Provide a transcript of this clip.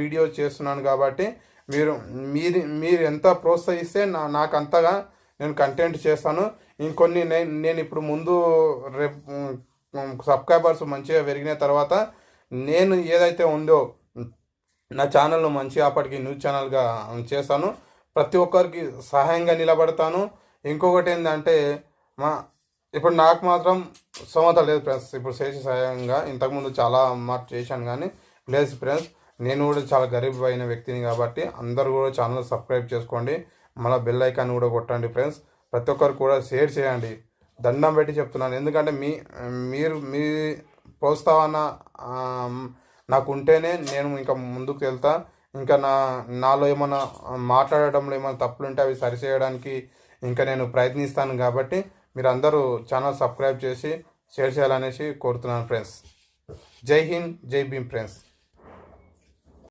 Video చేస్తున్నాను కాబట్టి మీరు మీరు మీరు ఎంత ప్రోత్సహిస్తే నాకు అంతగా నేను కంటెంట్ చేస్తాను. ఇంకొన్ని నేను ఇప్పుడు ముందు రేపు సబ్స్క్రైబర్స్ మంచిగా పెరిగిన తర్వాత నేను ఏదైతే ఉందో నా ఛానల్ను మంచిగా అప్పటికి న్యూస్ ఛానల్గా చేస్తాను. ప్రతి ఒక్కరికి సహాయంగా నిలబడతాను. ఇంకొకటి ఏంటంటే ఇప్పుడు నాకు మాత్రం స్తోమత లేదు ఫ్రెండ్స్ ఇప్పుడు చేసే సహాయంగా. ఇంతకుముందు చాలా మాట చేశాను కానీ లేదు ఫ్రెండ్స్. నేను కూడా చాలా గరీబ్ అయిన వ్యక్తిని కాబట్టి అందరూ కూడా ఛానల్ సబ్స్క్రైబ్ చేసుకోండి. మళ్ళీ బెల్ ఐకాన్ కూడా కొట్టండి ఫ్రెండ్స్. ప్రతి ఒక్కరు కూడా షేర్ చేయండి. దండం పెట్టి చెప్తున్నాను. ఎందుకంటే మీ ప్రోత్సాహన నాకు ఉంటేనే నేను ఇంకా ముందుకు వెళ్తా. ఇంకా నాలో ఏమైనా మాట్లాడడంలో ఏమైనా తప్పులు ఉంటే అవి సరిచేయడానికి ఇంకా నేను ప్రయత్నిస్తాను. కాబట్టి మీరు అందరూ ఛానల్ సబ్స్క్రైబ్ చేసి షేర్ చేయాలనేసి కోరుతున్నాను ఫ్రెండ్స్. జై హింద్, జై భీమ్ ఫ్రెండ్స్.